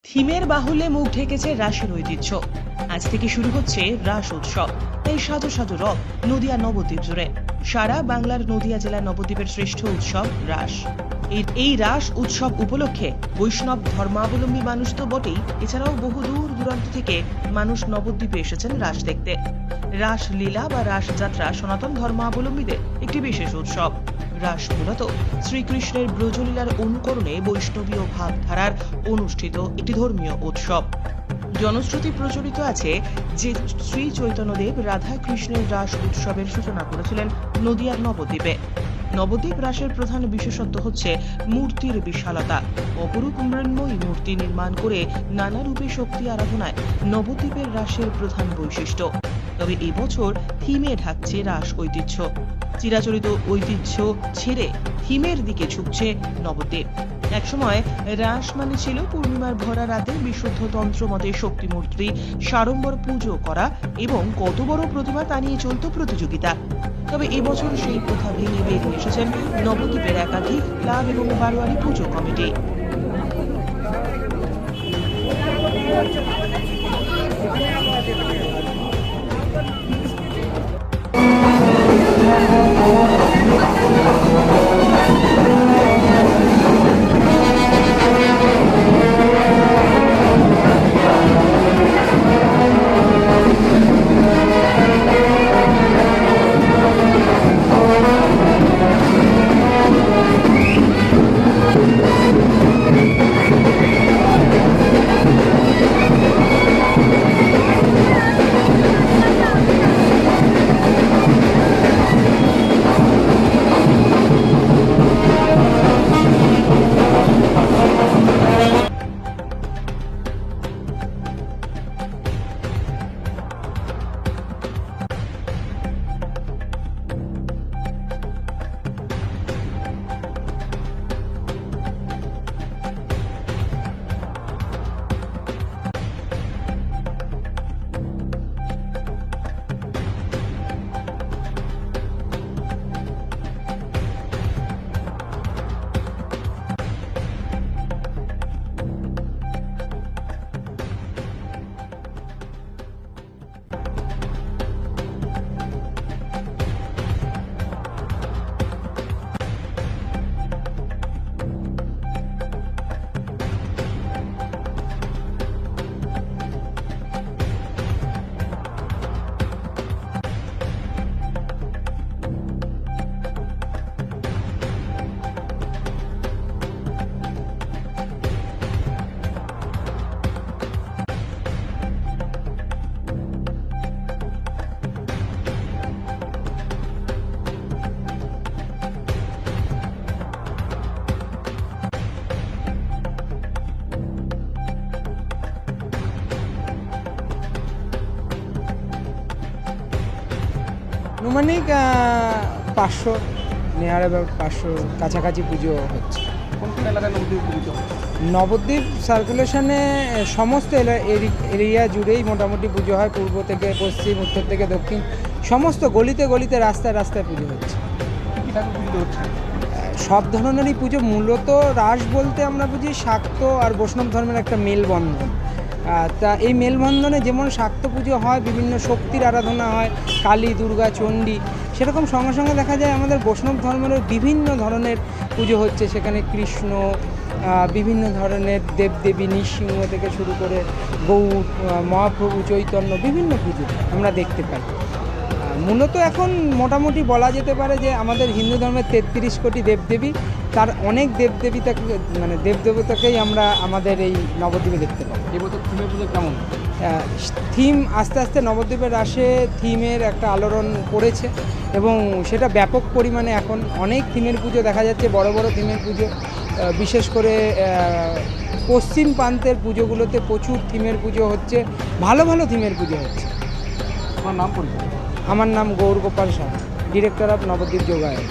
থিমের বাহুল্যে মুখ ঢেকেছে রাসের ঐতিহ্য। আজ থেকে শুরু হচ্ছে রাস উৎসব। এই সাধু সাধু রব নদিয়া নবদ্বীপ জুড়ে। সারা বাংলার নদিয়া জেলা নবদ্বীপের শ্রেষ্ঠ উৎসব রাস। এই রাস উৎসব উপলক্ষে বৈষ্ণব ধর্মাবলম্বী মানুষ তো বটেই, এছাড়াও বহু দূর দূরান্ত থেকে মানুষ নবদ্বীপে এসেছেন রাস দেখতে। রাস লীলা বা রাস যাত্রা সনাতন ধর্মাবলম্বীদের একটি বিশেষ উৎসব। রাস মূলত শ্রীকৃষ্ণের ব্রজলীলার অনুকরণে বৈষ্ণবীয় ভাবধারার অনুষ্ঠিত একটি ধর্মীয় উৎসব। জনশ্রুতি প্রচলিত আছে যে শ্রী চৈতন্যদেব রাধা কৃষ্ণের রাস উৎসবের সূচনা করেছিলেন নদিয়ার নবদ্বীপে। নবদ্বীপ রাসের প্রধান বিশেষত্ব হচ্ছে মূর্তির বিশালতা। অপরূপ মৃন্ময়ী মূর্তি নির্মাণ করে নানা রূপে শক্তি আরাধনায় নবদ্বীপের রাসের প্রধান বৈশিষ্ট্য। তবে এবছর থিমে ঢাকছে রাস ঐতিহ্য। চিরাচরিত ঐতিহ্য ছেড়ে থিমের দিকে ঝুঁকছে নবদ্বীপ। একসময় রাস মানে ছিল পূর্ণিমার ভরা রাতে বিশুদ্ধ তন্ত্র মতে শক্তিমূর্তি সাড়ম্বর পুজো করা এবং কত বড় প্রতিমা তা নিয়ে চলত প্রতিযোগিতা। তবে এবছর সেই প্রথা ভেঙে বেরিয়ে এসেছেন নবদ্বীপের একাধিক ক্লাব এবং বারোয়ারি পুজো কমিটি। আনুমানিক 500 নেয়ার অ্যাবাউট 500 কাছাকাছি পুজো হচ্ছে। কোন কোন এলাকায় নবদ্বীপ পুজো হচ্ছে? নবদ্বীপ সার্কুলেশনে সমস্ত এরিয়া জুড়েই মোটামুটি পুজো হয়। পূর্ব থেকে পশ্চিম, উত্তর থেকে দক্ষিণ, সমস্ত গলিতে গলিতে রাস্তায় রাস্তায় পুজো হচ্ছে। কী ঠাকুর পুজো হচ্ছে? সব ধরনেরই পুজো। মূলত রাস বলতে আমরা বুঝি শাক্ত আর বৈষ্ণব ধর্মের একটা মেলবন্ধন। তা এই মেলবন্ধনে যেমন শাক্ত পুজো হয়, বিভিন্ন শক্তির আরাধনা হয়, কালী, দুর্গা, চণ্ডী, সেরকম সঙ্গে সঙ্গে দেখা যায় আমাদের বৈষ্ণব ধর্মেরও বিভিন্ন ধরনের পুজো হচ্ছে। সেখানে কৃষ্ণ, বিভিন্ন ধরনের দেবদেবী, নৃসিংহ থেকে শুরু করে গৌর, মহাপ্রভু, চৈতন্য, বিভিন্ন পুজো আমরা দেখতে পাই। মূলত এখন মোটামুটি বলা যেতে পারে যে আমাদের হিন্দু ধর্মের 33 কোটি দেবদেবী, তার অনেক দেবদেবীতাকে মানে দেবদেবতাকেই আমরা আমাদের এই নবদ্বীপে দেখতে পাই। এবছর থিমের পুজো কেমন? থিম আস্তে আস্তে নবদ্বীপের রাসে থিমের একটা আলোড়ন পড়েছে এবং সেটা ব্যাপক পরিমাণে এখন অনেক থিমের পুজো দেখা যাচ্ছে, বড় বড় থিমের পুজো। বিশেষ করে পশ্চিম প্রান্তের পুজোগুলোতে প্রচুর থিমের পুজো হচ্ছে, ভালো ভালো থিমের পুজো হচ্ছে। আমার নাম পরিচয়? আমার নাম গৌর গোপাল সাহা, ডিরেক্টর অফ নবদ্বীপ যোগায়ন।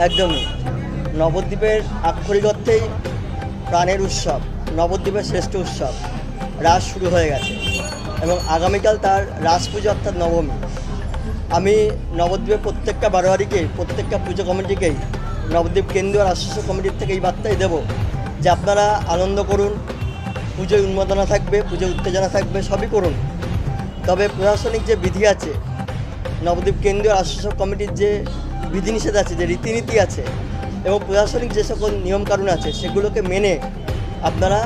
একদমই নবদ্বীপের আক্ষরিক অর্থেই প্রাণের উৎসব, নবদ্বীপের শ্রেষ্ঠ উৎসব রাস শুরু হয়ে গেছে এবং আগামীকাল তার রাস পুজো অর্থাৎ নবমী। আমি নবদ্বীপের প্রত্যেকটা বারোয়ারিকেই, প্রত্যেকটা পুজো কমিটিকেই নবদ্বীপ কেন্দ্রীয় রাষ্ট্র কমিটির থেকে এই বার্তাই দেব যে আপনারা আনন্দ করুন, পুজোয় উন্মাদনা থাকবে, পুজোয় উত্তেজনা থাকবে, সবই করুন। তবে প্রশাসনিক যে বিধি আছে, নবদ্বীপ কেন্দ্রীয় রাষ্ট্রোৎসব কমিটির যে বিধিনিষেধ আছে, যে রীতিনীতি আছে এবং প্রশাসনিক যে সকল নিয়মকানুন আছে সেগুলোকে মেনে আপনারা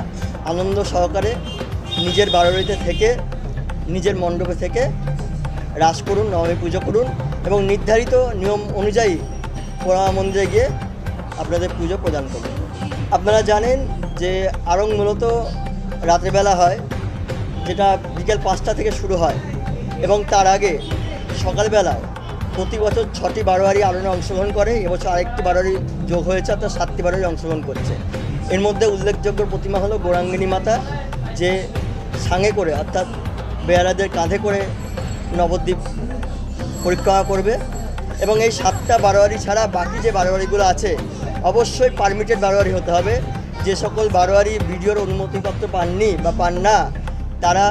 আনন্দ সহকারে নিজের বাড়িতে থেকে, নিজের মণ্ডপে থেকে রাস করুন, নবমী পুজো করুন এবং নির্ধারিত নিয়ম অনুযায়ী পোড়ামা মন্দিরে গিয়ে আপনাদের পুজো প্রদান করুন। আপনারা জানেন যে আড়ং মূলত রাত্রেবেলা হয়, যেটা বিকেল 5টা থেকে শুরু হয় এবং তার আগে সকালবেলাও প্রতি বছর 6টি বারোয়ারি আড়ংয়ে অংশগ্রহণ করে। এবছর আরেকটি বারোয়ারি যোগ হয়েছে, অর্থাৎ 7টি বারোয়ারি অংশগ্রহণ করছে। এর মধ্যে উল্লেখযোগ্য প্রতিমা হলো গৌরাঙ্গিনী মাতা, যে সাঙে করে অর্থাৎ বেয়ারাদের কাঁধে করে নবদ্বীপ পরিক্রমা করবে। এবং এই 7টা বারোয়ারি ছাড়া বাকি যে বারোয়ারিগুলো আছে অবশ্যই পারমিটেড বারোয়ারি হতে হবে। যে সকল বারোয়ারি ভিডিওর অনুমতিপত্র পাননি বা পান না তারা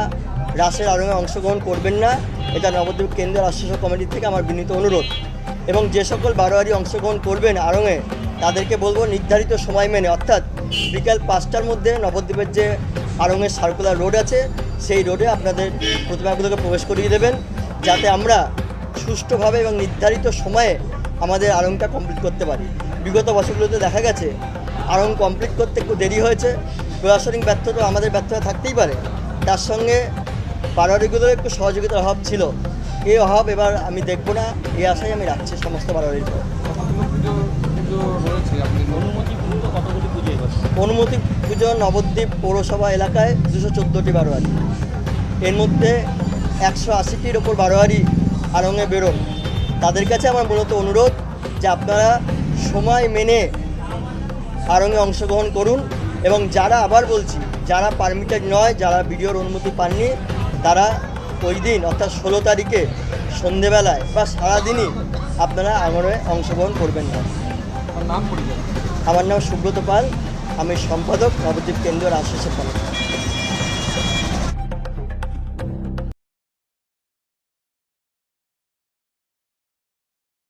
রাসের আড়ংয়ে অংশগ্রহণ করবেন না। এটা নবদ্বীপ কেন্দ্রীয় রাষ্ট্রোৎসব কমিটির থেকে আমার বিনীত অনুরোধ। এবং যে সকল বারোয়ারি অংশগ্রহণ করবেন আড়ংয়ে তাদেরকে বলবো নির্ধারিত সময় মেনে, অর্থাৎ বিকাল 5টার মধ্যে নবদ্বীপের যে আড়ংয়ের সার্কুলার রোড আছে সেই রোডে আপনাদের প্রতিমাগুলোকে প্রবেশ করিয়ে দেবেন, যাতে আমরা সুষ্ঠুভাবে এবং নির্ধারিত সময়ে আমাদের আড়ংটা কমপ্লিট করতে পারি। বিগত বছরগুলোতে দেখা গেছে আড়ং কমপ্লিট করতে একটু দেরি হয়েছে। প্রশাসনিক ব্যর্থতা আমাদের ব্যর্থতা থাকতেই পারে, তার সঙ্গে বারোয়ারিগুলোর একটু সহযোগিতার অভাব ছিল। এই অভাব এবার আমি দেখব না, এই আশাই আমি রাখছি সমস্ত বারোয়ারির পর। অনুমতি পুজো নবদ্বীপ পৌরসভা এলাকায় 214টি বারোয়ারি, এর মধ্যে 180টির ওপর বারোয়ারি আড়ংয়ে বেরোন। তাদের কাছে আমার মূলত অনুরোধ যে আপনারা সময় মেনে আড়ংয়ে অংশগ্রহণ করুন এবং যারা, আবার বলছি, যারা পারমিটেড নয়, যারা ভিডিওর অনুমতি পাননি তারা ওই দিন অর্থাৎ 16 তারিখে সন্ধেবেলায় বা সারাদিনই আপনারা আঙনে অংশগ্রহণ করবেন না। নাম পরিচয়? আমার নাম সুব্রত পাল, আমি সম্পাদক নবদ্বীপ কেন্দ্রীয় রাষ্ট্রোৎসব কমিটি।